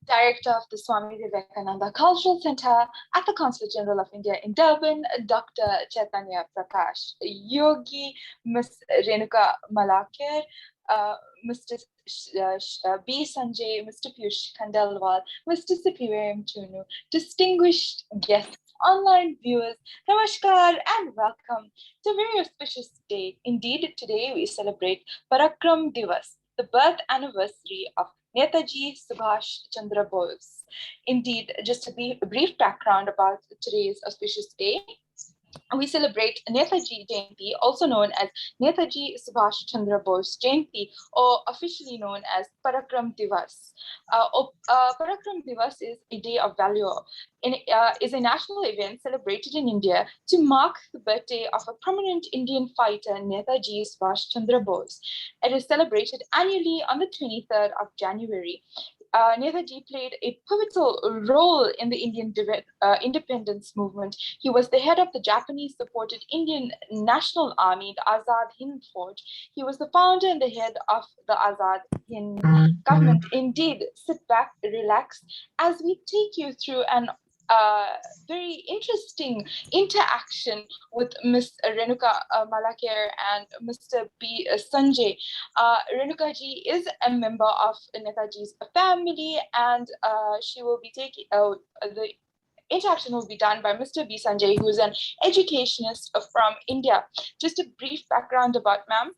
Director of the Swami Vivekananda Cultural Center at the Consulate General of India in Durban, Dr. Chaitanya Prakash Yogi, Ms.Renuka Malakar, Mr. B. Sanjay, Mr. Piyush Khandelwal, Mr. Sipiram Chunu, distinguished guests, online viewers, namaskar and welcome to a very auspicious day. Indeed, today we celebrate Parakram Diwas, the birth anniversary of Netaji Subhas Chandra Bose. Indeed, just a brief background about today's auspicious day. We celebrate Netaji Jayanti, also known as Netaji Subhash Chandra Bose Jayanti, or officially known as Parakram Diwas. Parakram Diwas is a day of valor. Is a national event celebrated in India to mark the birthday of a prominent Indian fighter, Netaji Subhash Chandra Bose. It is celebrated annually on the 23rd of January. Netaji played a pivotal role in the Indian independence movement. He was the head of the Japanese-supported Indian National Army, the Azad Hind Force. He was the founder and the head of the Azad Hind government. Indeed, sit back, relax, as we take you through an very interesting interaction with Ms. Renuka Malakar and Mr. B. Sanjay. Renuka ji is a member of Netaji's family, and she will be taking the interaction will be done by Mr. B. Sanjay, who is an educationist from India. Just a brief background about ma'am.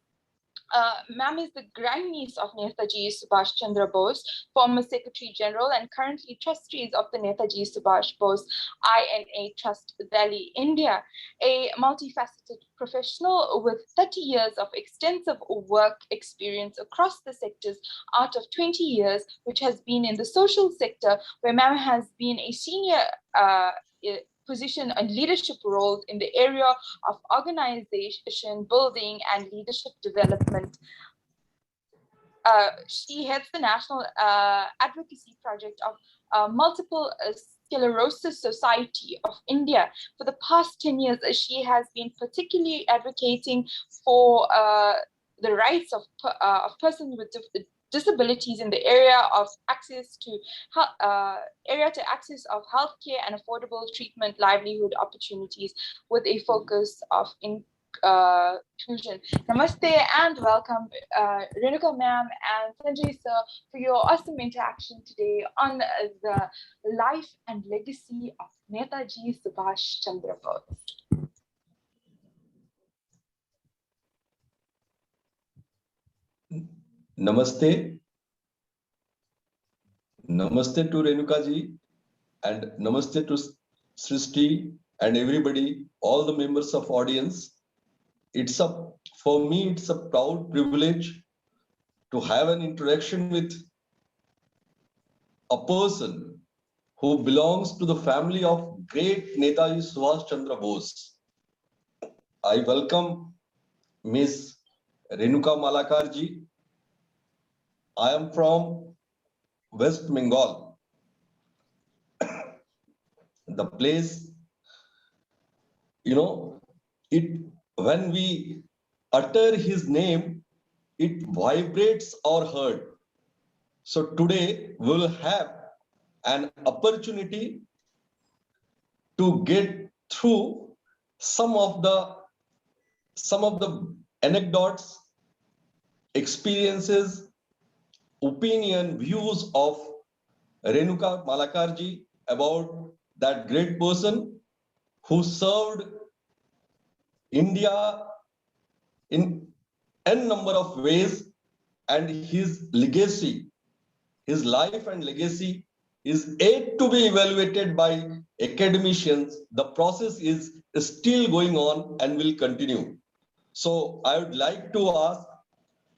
Ma'am is the grandniece of Netaji Subhash Chandra Bose, former Secretary General and currently trustees of the Netaji Subhash Bose INA Trust, Delhi, India. A multifaceted professional with 30 years of extensive work experience across the sectors out of 20 years, which has been in the social sector, where ma'am has been a senior position and leadership roles in the area of organization building and leadership development. She heads the national advocacy project of Multiple Sclerosis Society of India. For the past 10 years, she has been particularly advocating for the rights of persons with disabilities in the area of access to access of healthcare and affordable treatment, livelihood opportunities, with a focus of inclusion. Namaste and welcome, Renuka ma'am and Sanjay sir, for your awesome interaction today on the life and legacy of Netaji Subhash Chandra Bose. Namaste. Namaste to Renuka ji and namaste to Srishti and everybody, all the members of audience. For me, it's a proud privilege to have an interaction with a person who belongs to the family of great Netaji Subhash Chandra Bose. I welcome Ms. Renuka Malakar ji. I am from West Bengal. The place, when we utter his name, it vibrates our heart. So today we will have an opportunity to get through some of the anecdotes, experiences, opinion, views of Renuka Malakarji about that great person who served India in n number of ways, and his legacy, his life and legacy is yet to be evaluated by academicians. The process is still going on and will continue. So I would like to ask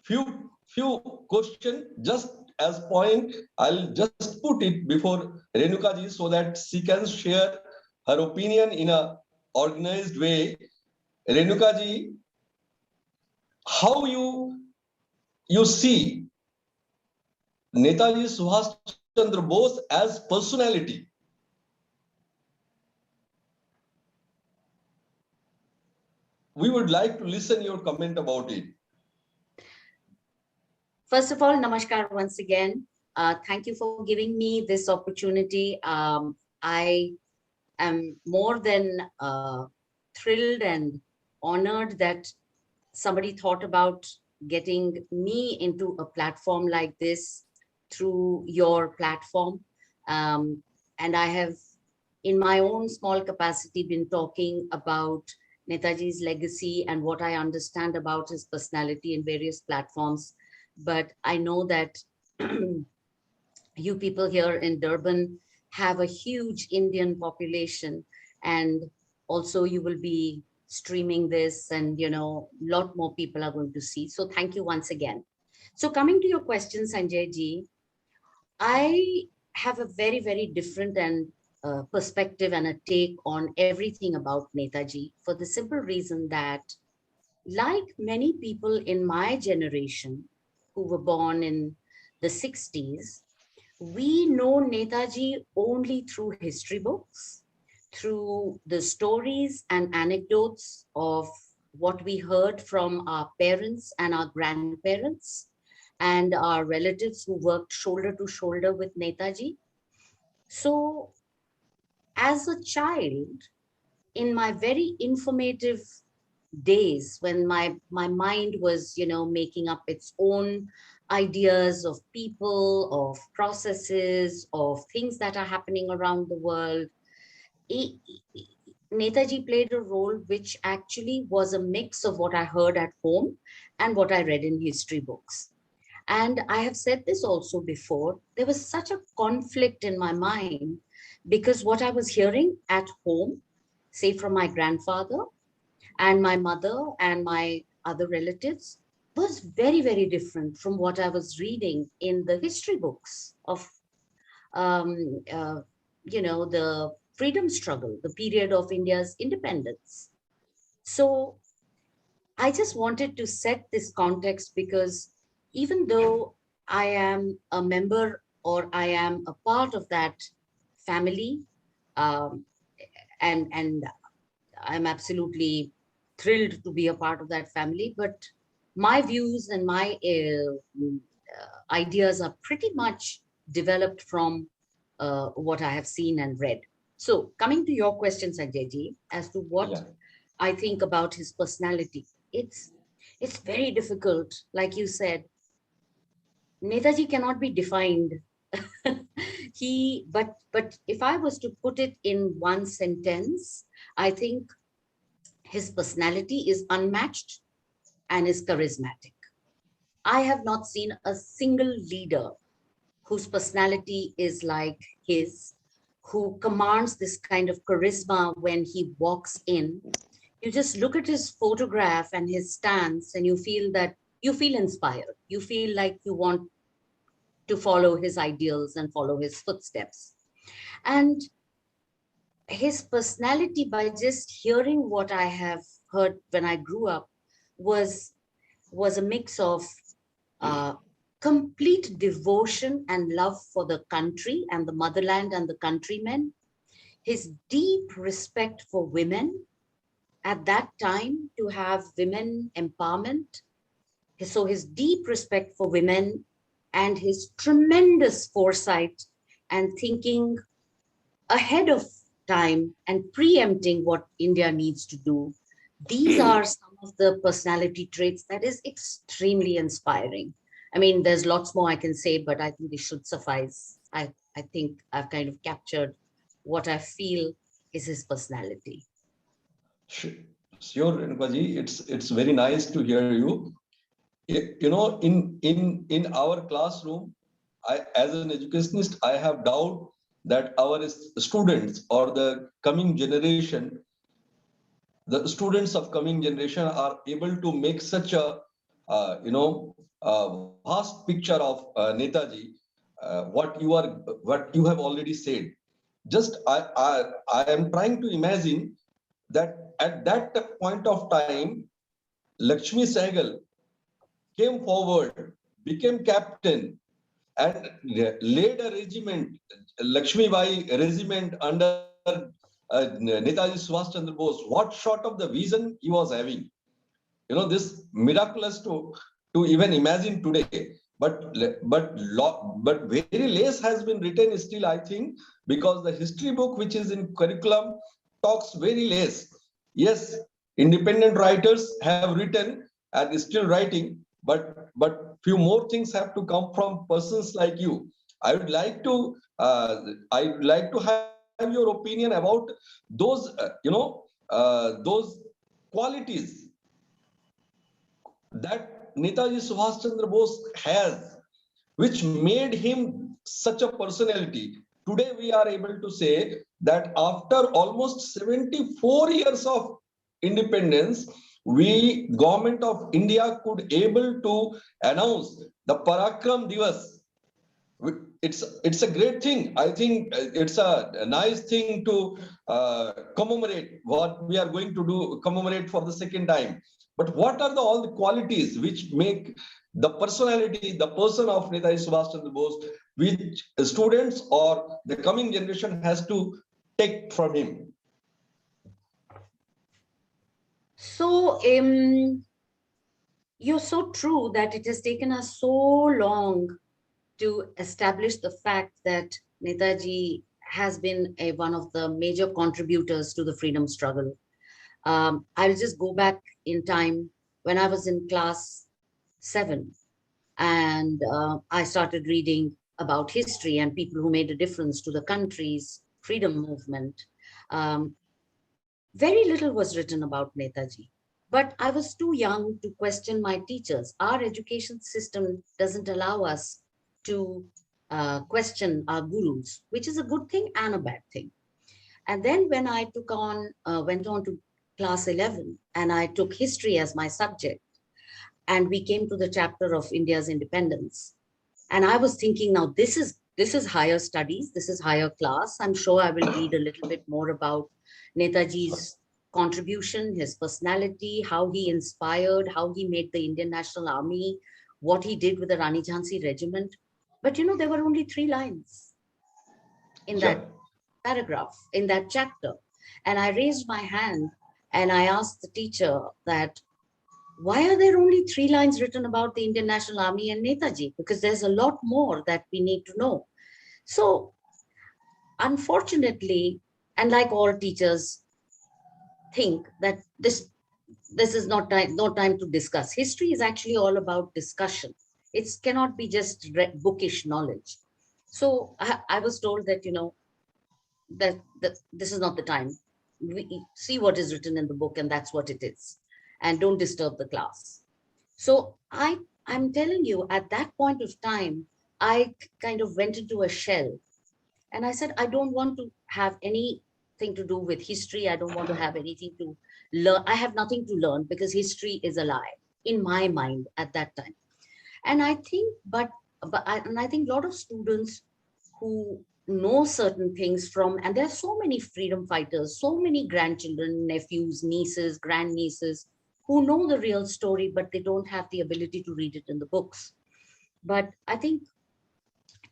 few questions just as point. I'll just put it before Renuka ji so that she can share her opinion in a organized way. Renuka ji, how you see Netaji Subhash Chandra Bose as personality? We would like to listen your comment about it. First of all, namaskar once again. Thank you for giving me this opportunity. I am more than thrilled and honored that somebody thought about getting me into a platform like this through your platform. And I have, in my own small capacity, been talking about Netaji's legacy and what I understand about his personality in various platforms. But I know that you people here in Durban have a huge Indian population, and also you will be streaming this, and a lot more people are going to see. So thank you once again. So coming to your question, Sanjay ji, I have a very, very different and perspective and a take on everything about Netaji, for the simple reason that, like many people in my generation who were born in the 60s, we know Netaji only through history books, through the stories and anecdotes of what we heard from our parents and our grandparents and our relatives who worked shoulder to shoulder with Netaji. So, as a child, in my very informative days when my mind was making up its own ideas of people, of processes, of things that are happening around the world, he, Netaji played a role which actually was a mix of what I heard at home and what I read in history books. And I have said this also before, there was such a conflict in my mind because what I was hearing at home, say from my grandfather and my mother and my other relatives, was very, very different from what I was reading in the history books of, um, uh, the freedom struggle, the period of India's independence. So I just wanted to set this context because even though I am a member or I am a part of that family, um, and I'm absolutely thrilled to be a part of that family. But my views and my ideas are pretty much developed from what I have seen and read. So, coming to your question, Sanjay ji, as to what Yeah. I think about his personality, it's very difficult. Like you said, Netaji cannot be defined. But if I was to put it in one sentence, I think his personality is unmatched and is charismatic. I have not seen a single leader whose personality is like his, who commands this kind of charisma when he walks in. You just look at his photograph and his stance, and you feel inspired. You feel like you want to follow his ideals and follow his footsteps. And his personality, by just hearing what I have heard when I grew up, was was a mix of uh, complete devotion and love for the country and the motherland and the countrymen, his deep respect for women at that time to have women empowerment. So his deep respect for women and his tremendous foresight and thinking ahead of time and preempting what India needs to do. These are some of the personality traits that is extremely inspiring. I mean, there's lots more I can say, but I think this should suffice. I think I've kind of captured what I feel is his personality. Sure, Renuka, it's very nice to hear you. In our classroom, as an educationist, I have doubt that our students or the coming generation, the students of coming generation are able to make such a vast picture of Netaji, what you have already said. Just I am trying to imagine that at that point of time, Lakshmi Sehgal came forward, became captain, and led a regiment, Lakshmi Bai regiment under Netaji Subhas Chandra Bose. What sort of the vision he was having? This miraculous to even imagine today. but very less has been written still, I think, because the history book which is in curriculum talks very less. Yes, independent writers have written and is still writing, but few more things have to come from persons like you. I would like to have your opinion about those those qualities that Netaji Subhas Chandra Bose has, which made him such a personality. Today we are able to say that after almost 74 years of independence, we, government of India, could able to announce the Parakram Diwas. It's a great thing. I think it's a nice thing to commemorate what we are going to do, commemorate for the second time. But what are all the qualities which make the personality, the person of Netaji Subhas Chandra Bose, which students or the coming generation has to take from him? So, you're so true that it has taken us so long to establish the fact that Netaji has been one of the major contributors to the freedom struggle. I'll just go back in time when I was in class 7, and I started reading about history and people who made a difference to the country's freedom movement. Um, Very little was written about Netaji, but I was too young to question my teachers. Our education system doesn't allow us to question our gurus, which is a good thing and a bad thing. And then when I went on to class 11, and I took history as my subject, and we came to the chapter of India's independence. And I was thinking, now this is higher studies, this is higher class. I'm sure I will read a little bit more about Netaji's contribution, his personality, how he inspired, how he made the Indian National Army, what he did with the Rani Jhansi regiment. But there were only 3 lines in that paragraph, in that chapter. And I raised my hand and I asked the teacher that, why are there only 3 lines written about the Indian National Army and Netaji? Because there's a lot more that we need to know. So unfortunately, and like all teachers think that this is not no time to discuss. History is actually all about discussion. It cannot be just bookish knowledge. So I was told that, that this is not the time. We see what is written in the book, and that's what it is. And don't disturb the class. So I'm telling you, at that point of time, I kind of went into a shell. And I said, I don't want to have anything to do with history. I don't want to have anything to learn. I have nothing to learn because history is a lie in my mind at that time. And I think, and I think a lot of students who know certain things from, and there are so many freedom fighters, so many grandchildren, nephews, nieces, grandnieces, who know the real story, but they don't have the ability to read it in the books. But I think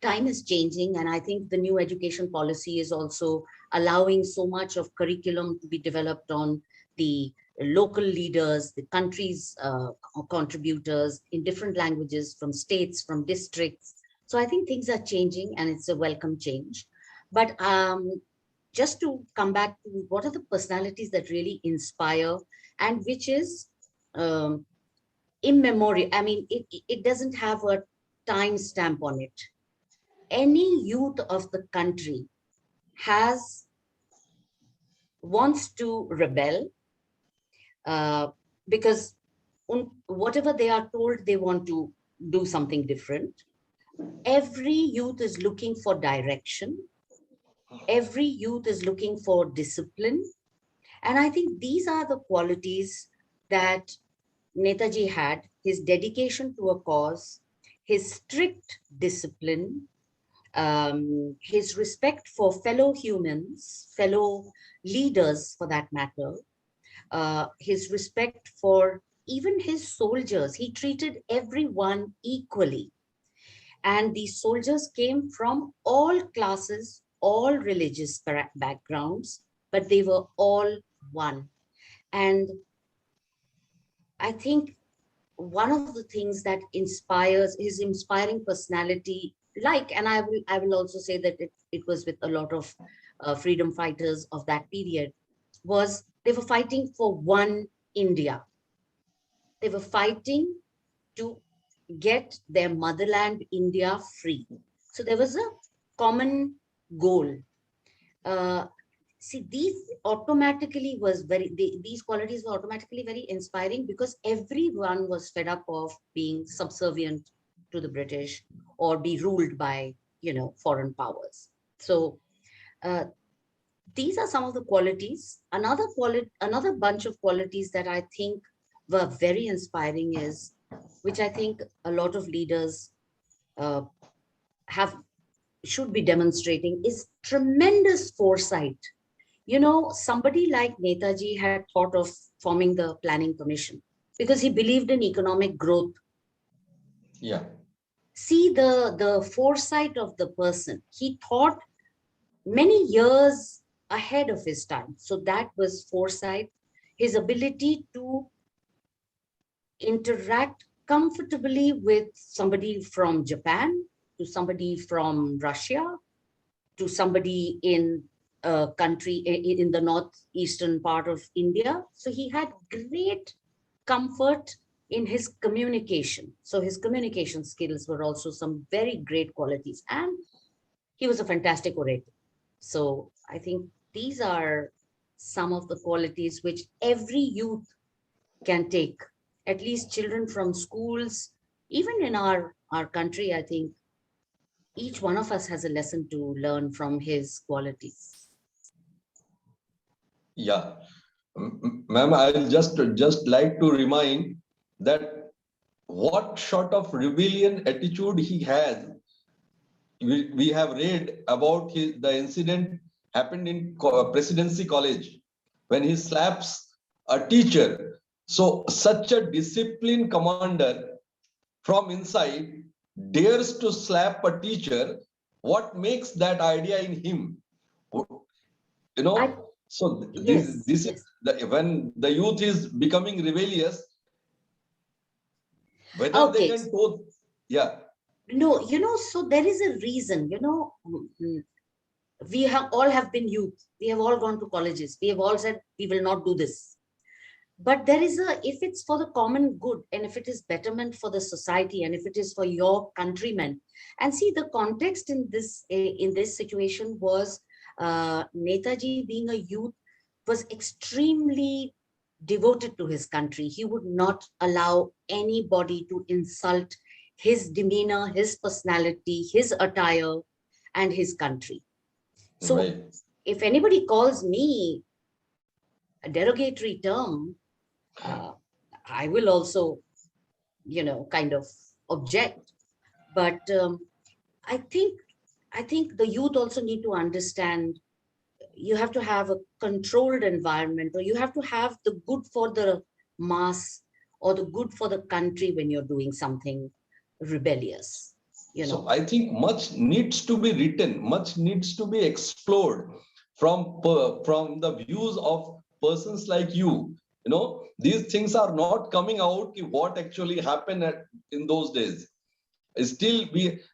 time is changing, and I think the new education policy is also allowing so much of curriculum to be developed on the local leaders, the country's contributors in different languages, from states, from districts. So I think things are changing, and it's a welcome change. But just to come back to what are the personalities that really inspire, and which is immemorial. I mean, it doesn't have a time stamp on it. Any youth of the country wants to rebel because whatever they are told, they want to do something different. Every youth is looking for direction. Every youth is looking for discipline. And I think these are the qualities that Netaji had: his dedication to a cause, his strict discipline, his respect for fellow humans, fellow leaders for that matter, his respect for even his soldiers. He treated everyone equally. And these soldiers came from all classes, all religious backgrounds, but they were all one. And I think one of the things that inspires his inspiring personality, and I will also say that it was with a lot of freedom fighters of that period, was they were fighting for one India. They were fighting to get their motherland, India, free. So there was a common goal. See, these automatically was these qualities were automatically very inspiring, because everyone was fed up of being subservient to the British or be ruled by, foreign powers. So uh, these are some of the qualities. Another bunch of qualities that I think were very inspiring is, which I think a lot of leaders uh, have should be demonstrating, is tremendous foresight. Somebody like Netaji had thought of forming the planning commission because he believed in economic growth. Yeah. See the foresight of the person. He thought many years ahead of his time. So that was foresight. His ability to interact comfortably with somebody from Japan, to somebody from Russia, to somebody in a country in the northeastern part of India. So he had great comfort in his communication. So his communication skills were also some very great qualities. And he was a fantastic orator. So I think these are some of the qualities which every youth can take, at least children from schools, even in our country. I think each one of us has a lesson to learn from his qualities. Yeah. Ma'am, I'll just like to remind that what sort of rebellion attitude he has. We have read about the incident happened in Presidency College when he slaps a teacher. So such a disciplined commander from inside dares to slap a teacher. What makes that idea in him? You know, so Yes, this is yes. when the youth is becoming rebellious, whether they Okay. can told, yeah. No, so there is a reason, we have been youth. We have all gone to colleges. We have all said we will not do this. But there is if it's for the common good, and if it is betterment for the society, and if it is for your countrymen. And see, the context in this situation was Netaji, being a youth, was extremely devoted to his country. He would not allow anybody to insult his demeanor, his personality, his attire, and his country. So Right. if anybody calls me a derogatory term, uh, I will also, kind of object. But I think the youth also need to understand, you have to have a controlled environment, or you have to have the good for the mass or the good for the country when you're doing something rebellious. So I think much needs to be written, much needs to be explored from the views of persons like you. These things are not coming out what actually happened in those days. Still,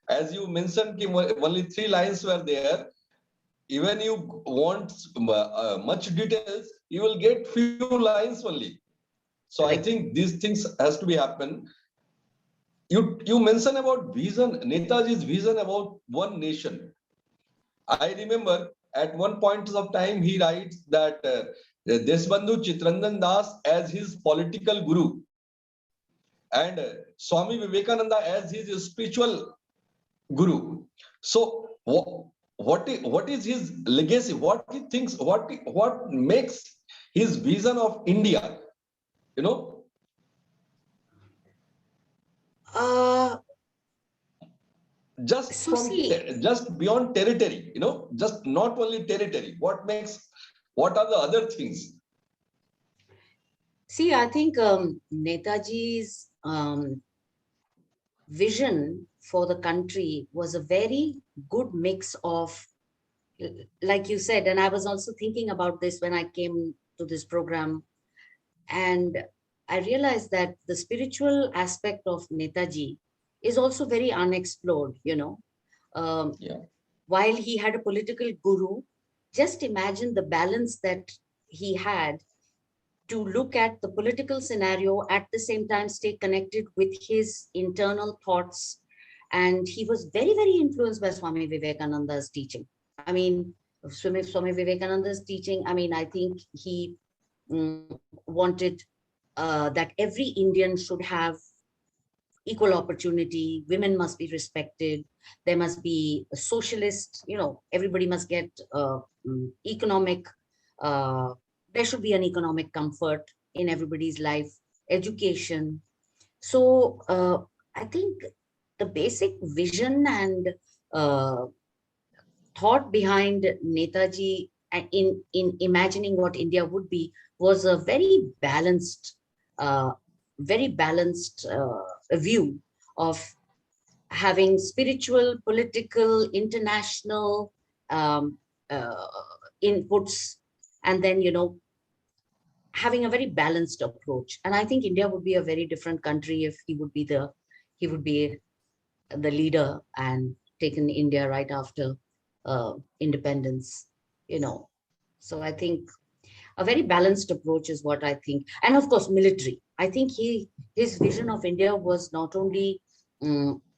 as you mentioned, only 3 lines were there. Even you want much details, you will get few lines only. So I Correct. think these things has to be happen. You mentioned about vision, Netaji's vision about one nation. I remember at one point of time he writes that Deshbandhu Chitranjan Das as his political guru and Swami Vivekananda as his spiritual guru. So what is his legacy? What he thinks? What makes his vision of India? You know, Uh, just so see, just beyond territory. Just not only territory. What are the other things? I think Netaji's vision for the country was a very good mix of, like you said, and I was also thinking about this when I came to this program. And I realized that the spiritual aspect of Netaji is also very unexplored, you know. Um, Yeah. while he had a political guru, just imagine the balance that he had to look at the political scenario, at the same time stay connected with his internal thoughts. And he was very, very influenced by Swami Vivekananda's teaching. I mean, Swami Vivekananda's teaching, I mean, I think he wanted that every Indian should have equal opportunity, women must be respected, there must be a socialist, you know, everybody must get economic, uh, there should be an economic comfort in everybody's life, education. So I think the basic vision and uh, thought behind Netaji in imagining what India would be was a uh, very balanced view of having spiritual, political, international um, uh, inputs, and then, you know, having a very balanced approach. And I think India would be a very different country if he would be the leader and taken India right after independence, you know. So I think a very balanced approach is what I think. And of course, military. I think his vision of India was not only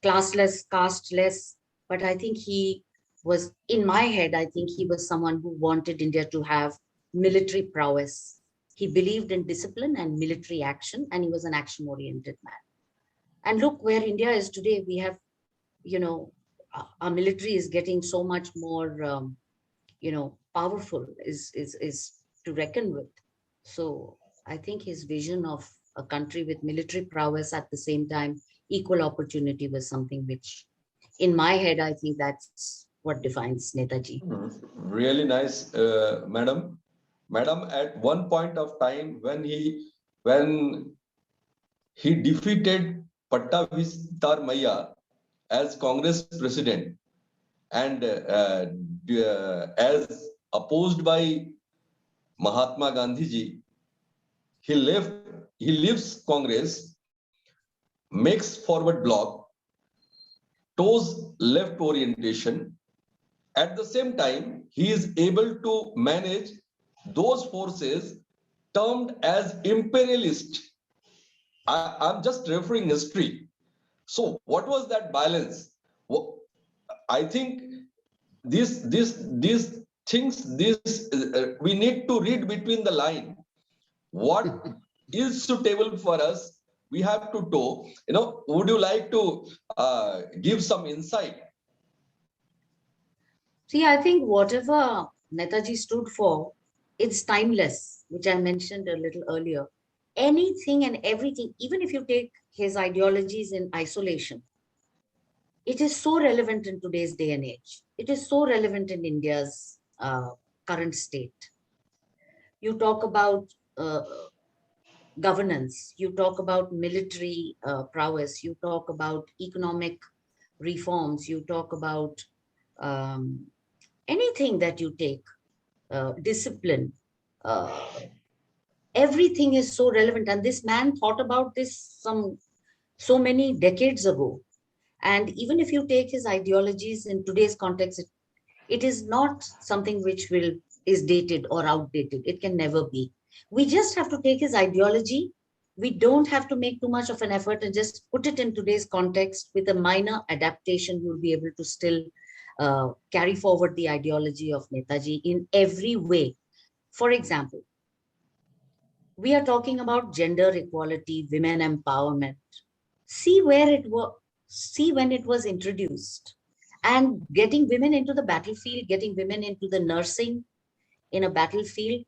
classless, casteless, but I think he was, in my head, I think he was someone who wanted India to have military prowess. He believed in discipline and military action, and he was an action-oriented man. And look where India is today. We have, you know, our military is getting so much more, you know, powerful, is to reckon with. So I think his vision of a country with military prowess at the same time equal opportunity was something which, in my head, I think that's what defines Netaji. Really nice, madam. Madam, at one point of time when he defeated Pattavistar Maya as Congress president, and as opposed by Mahatma Gandhi ji, he left. He leaves Congress, makes forward bloc, toes left orientation. At the same time, he is able to manage those forces termed as imperialist. I'm just referring history. So what was that balance? I think these things, we need to read between the line. What is suitable for us, we have to know. You know, would you like to give some insight? See, I think whatever Netaji stood for, it's timeless, which I mentioned a little earlier. Anything and everything, even if you take his ideologies in isolation, it is so relevant in today's day and age. It is so relevant in India's current state. You talk about governance, you talk about military prowess, you talk about economic reforms, you talk about um, anything that you take, discipline, uh, everything is so relevant. And this man thought about this so many decades ago. And even if you take his ideologies in today's context, it is not something which is dated or outdated. It can never be. We just have to take his ideology. We don't have to make too much of an effort and just put it in today's context with a minor adaptation. You'll be able to still carry forward the ideology of Netaji in every way. For example, we are talking about gender equality, women empowerment. See where it was, see when it was introduced, and getting women into the battlefield, getting women into the nursing in a battlefield.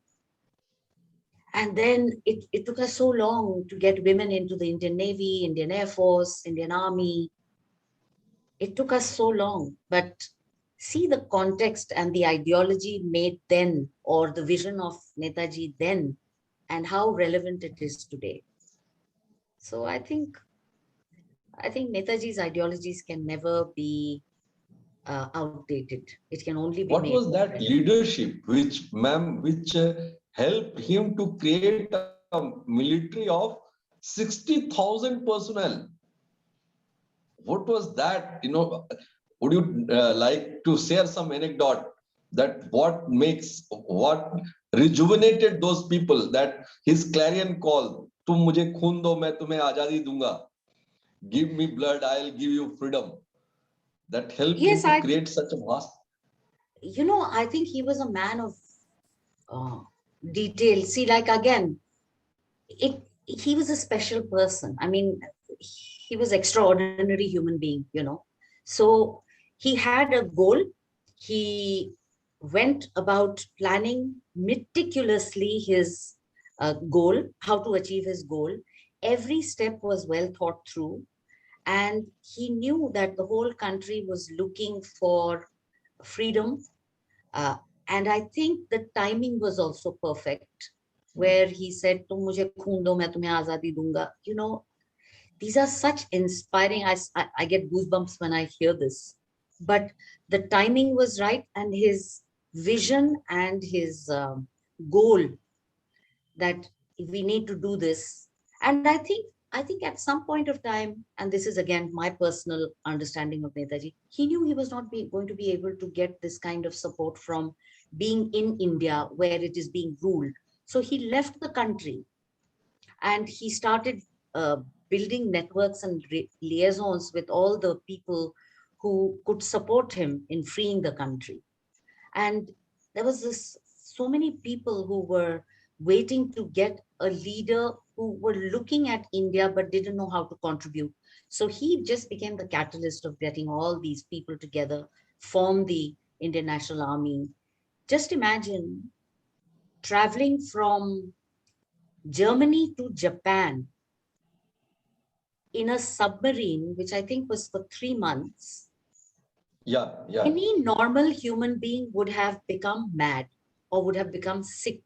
And then it took us so long to get women into the Indian Navy, Indian Air Force, Indian Army. It took us so long, but see the context and the ideology made then, or the vision of Netaji then, and how relevant it is today. So I think Netaji's ideologies can never be outdated. It can only be What made. was that leadership which, ma'am, which helped him to create a military of 60,000 personnel. What was that? Would you like to share some anecdote that what rejuvenated those people, that his clarion call, "Tum mujhe khoon do, main tumhe azadi dunga. Give me blood, I'll give you freedom." That helped him Yes, to create such a vast. I think he was a man of detail. See, like again, he was a special person. I mean, he was extraordinary human being. So he had a goal. He went about planning meticulously his goal, how to achieve his goal. Every step was well thought through. And he knew that the whole country was looking for freedom. Uh, and I think the timing was also perfect, where he said, "Tum mujhe khoon do, main tumhe azadi dunga." These are such inspiring. I get goosebumps when I hear this. But the timing was right, and his vision and his goal that we need to do this. And I think at some point of time, and this is again my personal understanding of Netaji, he knew he was not going to be able to get this kind of support from being in India where it is being ruled. So he left the country and he started uh, building networks and liaisons with all the people who could support him in freeing the country. And there was so many people who were waiting to get a leader, who were looking at India but didn't know how to contribute. So he just became the catalyst of getting all these people together, form the Indian National Army. Just imagine traveling from Germany to Japan in a submarine, which I think was for 3 months. Yeah. Any normal human being would have become mad or would have become sick.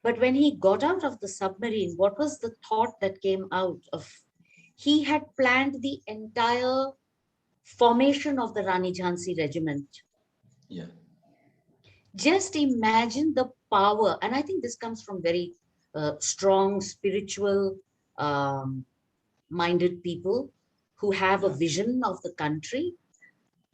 But when he got out of the submarine, what was the thought that came out of? He had planned the entire formation of the Rani Jhansi regiment. Yeah. Just imagine the power. And I think this comes from very strong, spiritual minded people who have a vision of the country.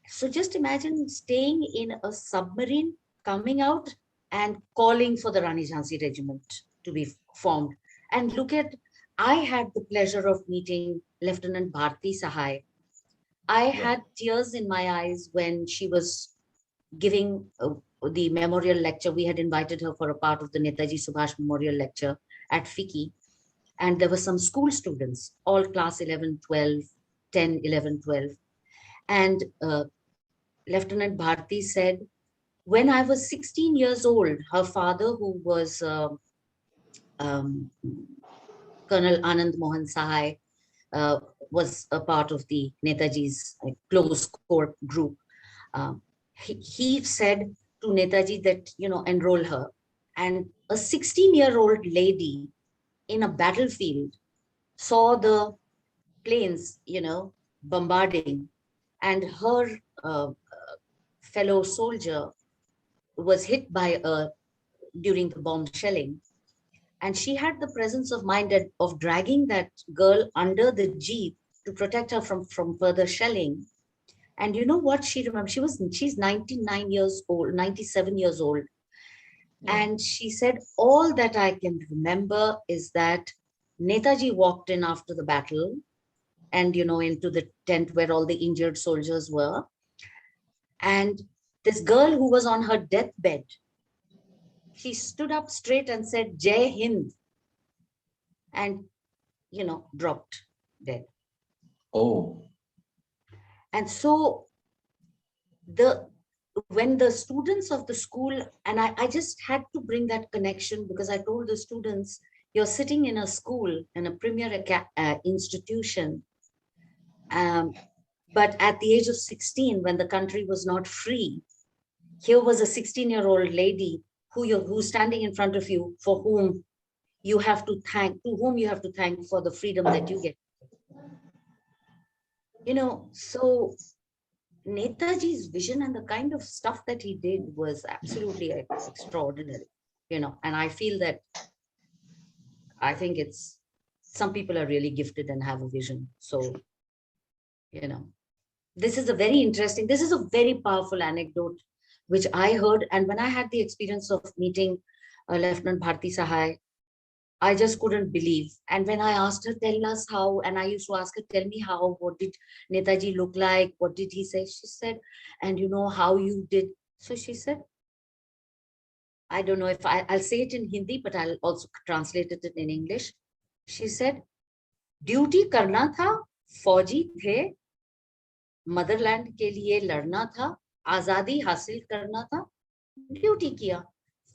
So just imagine staying in a submarine, coming out and calling for the Rani Jhansi regiment to be formed. And look at, I had the pleasure of meeting Lieutenant Bharti Sahai. I had tears in my eyes when she was giving the memorial lecture. We had invited her for a part of the Netaji Subhas memorial lecture at FICCI. And there were some school students, all class 11, 12, 10, 11, 12. And Lieutenant Bharti said, when I was 16 years old, her father, who was um, Colonel Anand Mohan Sahai, was a part of the Netaji's close core group. He said to Netaji that, enroll her. And a 16-year-old lady in a battlefield saw the planes, bombarding, and her fellow soldier was hit during the bomb shelling. And she had the presence of mind of dragging that girl under the jeep to protect her from further shelling. And you know what she remembered? She's 99 years old, 97 years old. And she said, all that I can remember is that Netaji walked in after the battle and, into the tent where all the injured soldiers were. And this girl who was on her deathbed, she stood up straight and said, Jai Hind, and, dropped dead. Oh. And so when the students of the school, and I just had to bring that connection because I told the students, you're sitting in a school, in a premier institution, but at the age of 16, when the country was not free, here was a 16-year-old lady who's standing in front of you, for whom you have to thank, for the freedom that you get. So Netaji's vision and the kind of stuff that he did was absolutely extraordinary, and I feel that, I think it's some people are really gifted and have a vision. So, you know, this is a very interesting, this is a very powerful anecdote, which I heard. And when I had the experience of meeting Lieutenant Bharti Sahai, I just couldn't believe. And when I asked her, tell us how, and I used to ask her, tell me how, what did Netaji look like? What did he say? She said, and you know how you did. So she said, I don't know if I'll say it in Hindi, but I'll also translate it in English. She said, duty करना था, फौजी थे, Motherland के लिए लड़ना था, आजादी हासिल करना था, ड्यूटी किया.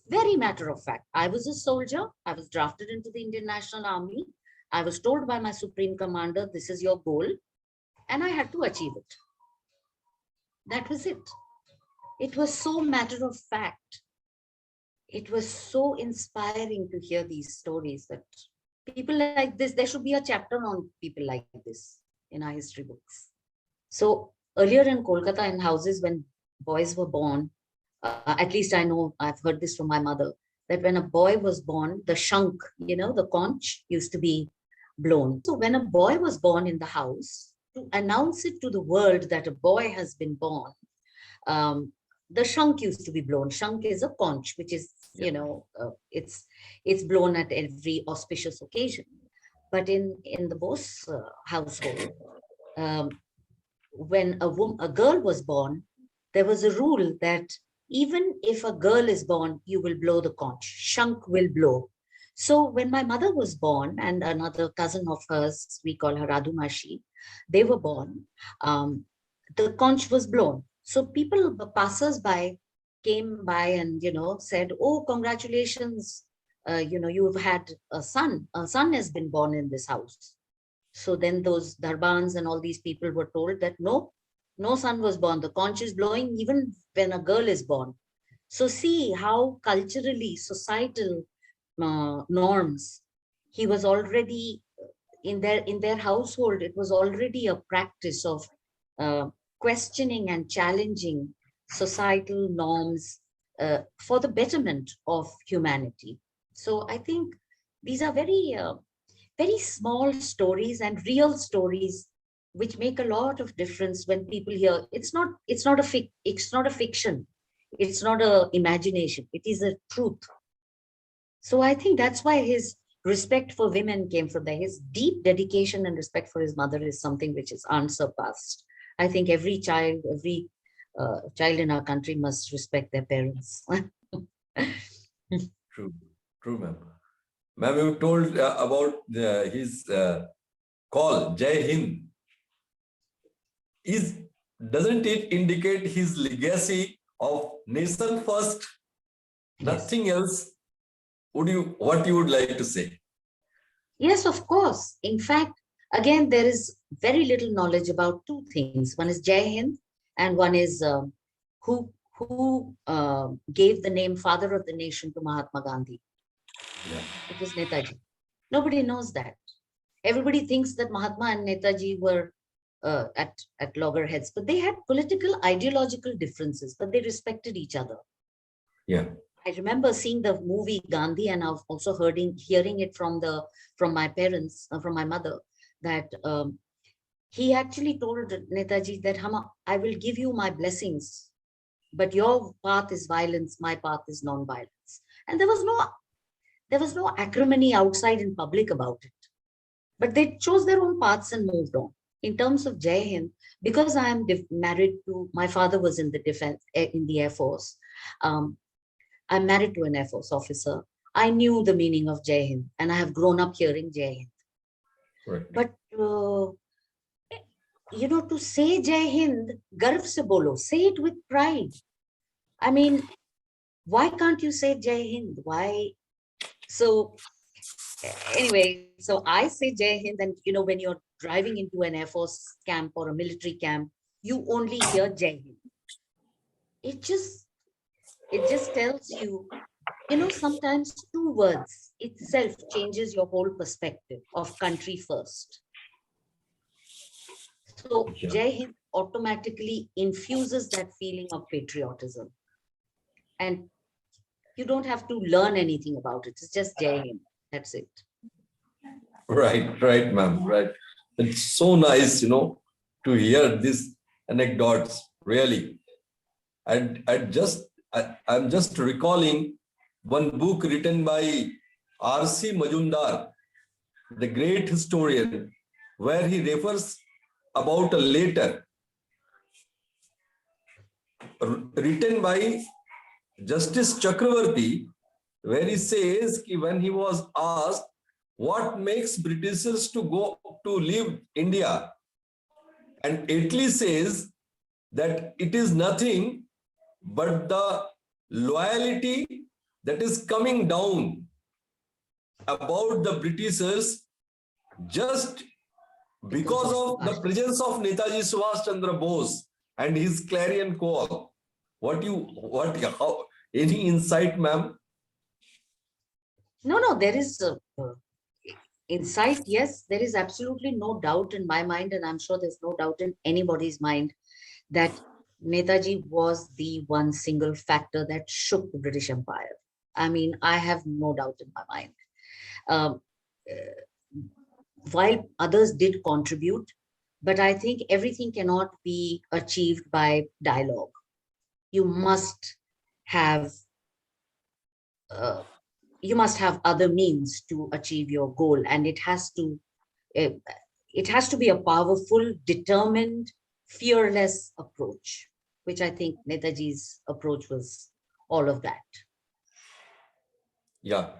Very matter of fact. I was a soldier. I was drafted into the Indian National Army. I was told by my Supreme Commander, this is your goal. And I had to achieve it. That was it. It was so matter of fact. It was so inspiring to hear these stories that people like this, there should be a chapter on people like this in our history books. So earlier in Kolkata, in houses, when boys were born, at least I know, I've heard this from my mother, that when a boy was born, the shank, you know, the conch used to be blown. So when a boy was born in the house, to announce it to the world that a boy has been born, the shank used to be blown. Shank is a conch, which is, you know, it's blown at every auspicious occasion. But in the Bose household, when a girl was born, there was a rule that even if a girl is born, you will blow the conch. Shank will blow. So when my mother was born, and another cousin of hers, we call her Radumashi, they were born, the conch was blown. So people, the passers-by, came by and, you know, said, oh, congratulations, you know, you've had a son has been born in this house. So then those darbans and all these people were told that no son was born. The conch is blowing even when a girl is born. So see how culturally, societal norms, he was already in their household. It was already a practice of questioning and challenging societal norms for the betterment of humanity. So I think these are very, very small stories and real stories which make a lot of difference when people hear. It's not a fiction. It's not a imagination. It is a truth. So I think that's why his respect for women came from there. His deep dedication and respect for his mother is something which is unsurpassed. I think every child in our country must respect their parents. True, ma'am. Ma'am, you told about his call, Jai Hind. Doesn't it indicate his legacy of nation first? Yes. Nothing else. What you would like to say? Yes, of course. In fact, again, there is very little knowledge about two things. One is Jai Hind, and one is who gave the name Father of the Nation to Mahatma Gandhi. Yeah. It was Netaji. Nobody knows that. Everybody thinks that Mahatma and Netaji were at loggerheads, but they had political, ideological differences, but they respected each other. Yeah. I remember seeing the movie Gandhi, and I've also hearing it from my parents, from my mother, that he actually told Netaji that I will give you my blessings, but your path is violence, my path is non-violence. And there was no acrimony outside in public about it. But they chose their own paths and moved on. In terms of Jai Hind, because I am married to, my father was in the defense, in the Air Force. I'm married to an Air Force officer. I knew the meaning of Jai Hind, and I have grown up hearing Jai Hind. Right. But, you know, to say Jai Hind, garv se bolo, say it with pride. I mean, why can't you say Jai Hind? Why? So anyway, so I say Jai Hind, and, you know, when you're driving into an Air Force camp or a military camp, you only hear Jai Hind. It just tells you, you know, sometimes two words itself changes your whole perspective of country first. So Yeah. Jai Hind automatically infuses that feeling of patriotism. And you don't have to learn anything about it. It's just Jai Hind. That's it. Right, ma'am, right. It's so nice, to hear these anecdotes, really. I'm just recalling one book written by R.C. Majumdar, the great historian, where he refers about a letter written by Justice Chakravarti, where he says that when he was asked what makes Britishers to go to leave India, and Italy says that it is nothing but the loyalty that is coming down about the Britishers just because of the presence of Netaji Subhas Chandra Bose and his clarion call. How, any insight, ma'am? No, there is insight. Yes, there is absolutely no doubt in my mind, and I'm sure there's no doubt in anybody's mind that Netaji was the one single factor that shook the British Empire. I mean, I have no doubt in my mind. Um, while others did contribute, but I think everything cannot be achieved by dialogue. You must have uh, other means to achieve your goal, and uh, it has to be a powerful, determined, fearless approach, which I think Netaji's approach was all of that. Yeah.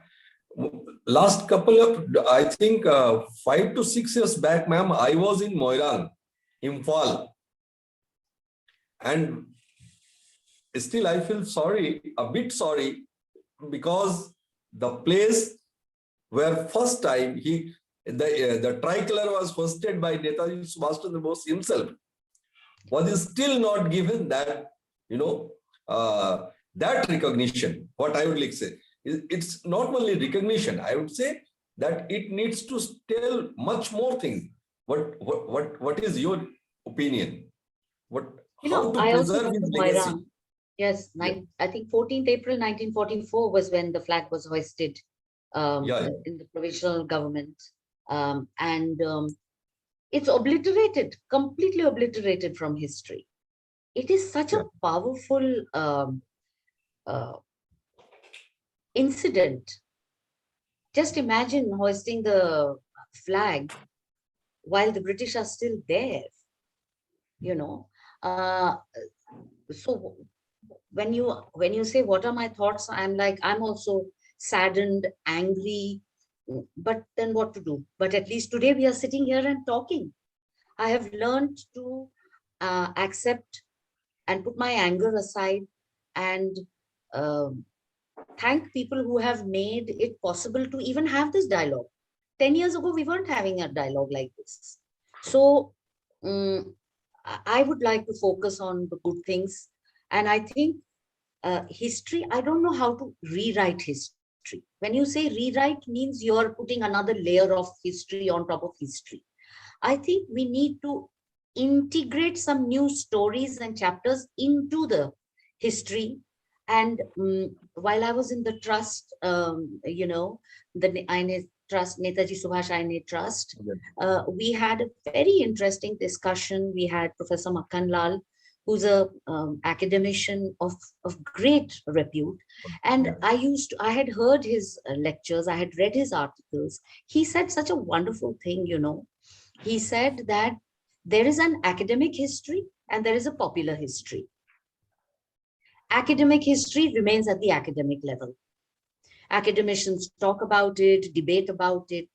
Last couple of, I think 5 to 6 years back, ma'am, I was in Moirang, Imphal. And still I feel a bit sorry, because the place where first time the tricolor was hosted by Netaji Subhash Chandra Bose himself, was still not given that, that recognition. What I would like to say, it's not only recognition, I would say that it needs to tell much more things. What is your opinion? How to I also preserve went his to legacy? Moirang. Yes, I think 14th April 1944 was when the flag was hoisted in the provisional government. And it's obliterated, completely obliterated from history. It is such a powerful uh, incident. Just imagine hoisting the flag while the British are still there, you know. So when you say what are my thoughts, I'm like, I'm also saddened, angry, but then what to do? But at least today we are sitting here and talking. I have learned to accept and put my anger aside and thank people who have made it possible to even have this dialogue. 10 years ago, we weren't having a dialogue like this. So I would like to focus on the good things. And I think history, I don't know how to rewrite history. When you say rewrite means you're putting another layer of history on top of history. I think we need to integrate some new stories and chapters into the history. And while I was in the trust, the INA Trust, Netaji Subhash INA Trust, we had a very interesting discussion. We had Professor Makhan Lal, who's a academician of great repute. And I had heard his lectures, I had read his articles. He said such a wonderful thing, He said that there is an academic history and there is a popular history. Academic history remains at the academic level. Academicians talk about it, debate about it,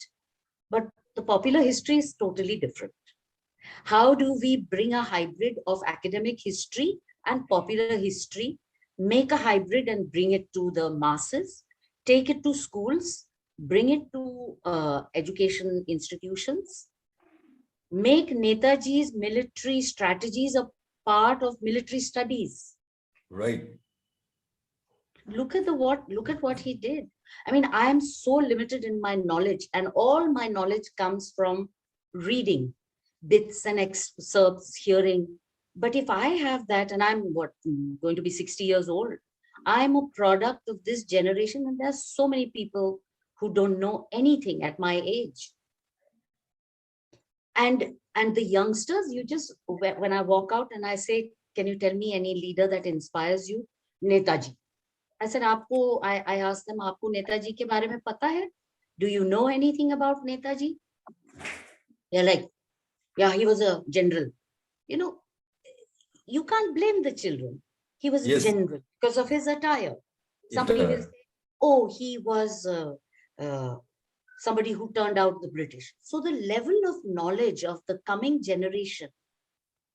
but the popular history is totally different. How do we bring a hybrid of academic history and popular history, make a hybrid and bring it to the masses, take it to schools, bring it to education institutions, make Netaji's military strategies a part of military studies. Right. Look at what he did. I mean, I am so limited in my knowledge, and all my knowledge comes from reading bits and excerpts, hearing. But if I have that, and I'm going to be 60 years old, I'm a product of this generation, and there's so many people who don't know anything at my age. And the youngsters, you just, when I walk out and I say, can you tell me any leader that inspires you? Netaji. I said, I asked them, Aapko Netaji ke baare mein pata hai? Do you know anything about Netaji? They're like, yeah, he was a general. You know, you can't blame the children. He was a general because of his attire. Somebody will say, oh, he was somebody who turned out the British. So the level of knowledge of the coming generation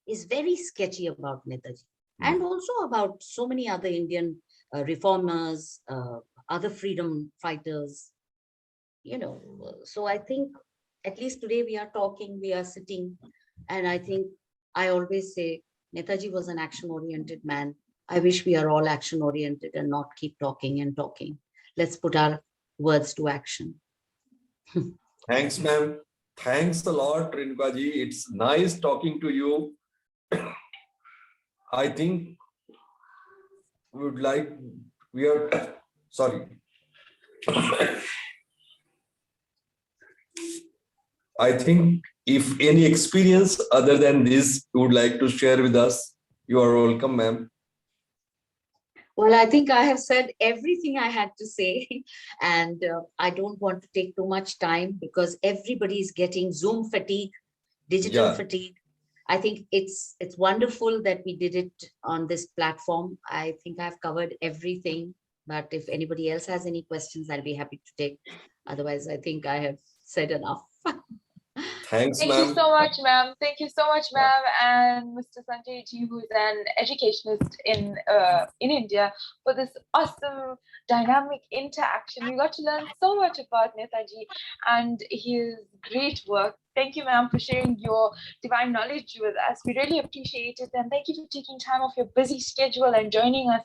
is very sketchy about Netaji, and also about so many other Indian reformers, other freedom fighters, you know. So I think at least today we are talking, we are sitting, and I think I always say Netaji was an action-oriented man. I wish we are all action-oriented and not keep talking and talking. Let's put our words to action. Thanks, ma'am. Thanks a lot, Renuka ji. It's nice talking to you. I think sorry. I think if any experience other than this you would like to share with us, you are welcome, ma'am. Well, I think I have said everything I had to say, and I don't want to take too much time because everybody is getting Zoom fatigue, digital fatigue. I think it's wonderful that we did it on this platform. I think I've covered everything, but if anybody else has any questions, I'll be happy to take. Otherwise, I think I have said enough. Thanks, Thank you so much, ma'am. Thank you so much, ma'am, and Mr. Sanjay ji, who is an educationist in India, for this awesome dynamic interaction. We got to learn so much about Netaji and his great work. Thank you, ma'am, for sharing your divine knowledge with us. We really appreciate it, and thank you for taking time off your busy schedule and joining us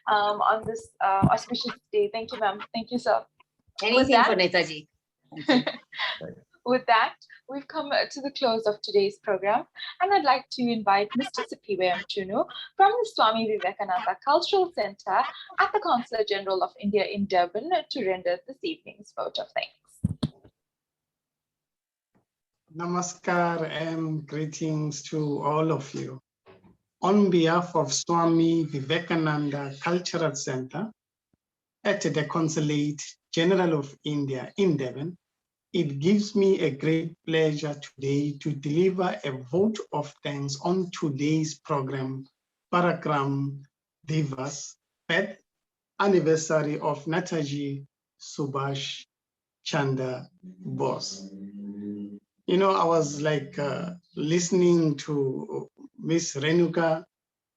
on this auspicious day. Thank you, ma'am. Thank you, sir. Anything for Netaji. Thank you. With that, we've come to the close of today's program, and I'd like to invite Mr. Sipiwe Mchunu from the Swami Vivekananda Cultural Center at the Consulate General of India in Durban to render this evening's vote of thanks. Namaskar and greetings to all of you. On behalf of Swami Vivekananda Cultural Center at the Consulate General of India in Durban, it gives me a great pleasure today to deliver a vote of thanks on today's program, Parakram Diwas, 5th anniversary of Netaji Subhas Chandra Bose. You know, I was like listening to Ms.Renuka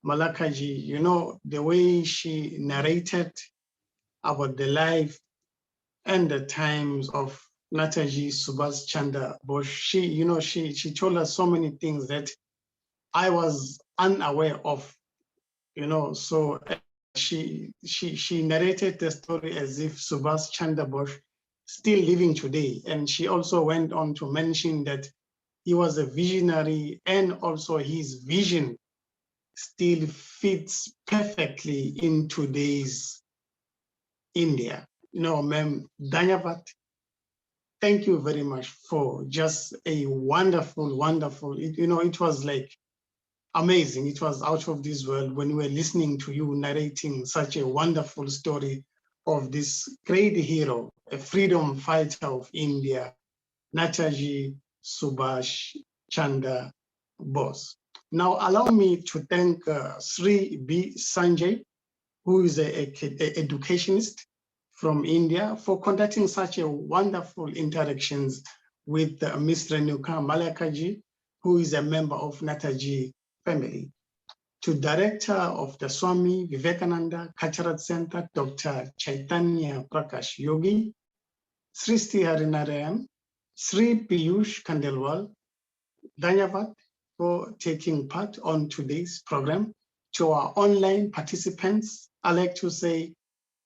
Malakar, you know, the way she narrated about the life and the times of Netaji Subhas Chandra Bose. She told us so many things that I was unaware of, you know. So she narrated the story as if Subhas Chandra Bose still living today. And she also went on to mention that he was a visionary, and also his vision still fits perfectly in today's India. You know, ma'am, Danyavat, thank you very much for just a wonderful, it was like amazing. It was out of this world when we were listening to you narrating such a wonderful story of this great hero, a freedom fighter of India, Netaji Subhas Chandra Bose. Now, allow me to thank Sri B. Sanjay, who is an educationist from India, for conducting such a wonderful interactions with Ms.Renuka Malakar, who is a member of Netaji family. To Director of the Swami Vivekananda Cultural Center, Dr. Chaitanya Prakash Yogi, Sri Harinarayan, Sri Piyush Kandelwal, Danyavat, for taking part on today's program. To our online participants, I'd like to say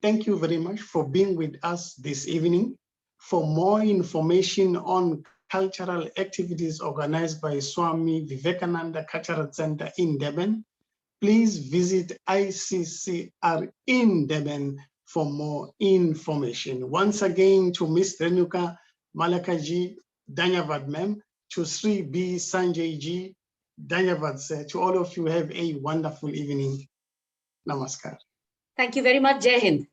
thank you very much for being with us this evening. For more information on cultural activities organized by Swami Vivekananda Cultural Center in Durban, please visit ICCR in Durban for more information. Once again, to Ms. Renuka Malakar, Danyavad ma'am, to Sri B. Sanjay Ji, Dhanyavad sir. To all of you, have a wonderful evening. Namaskar. Thank you very much. Jai Hind.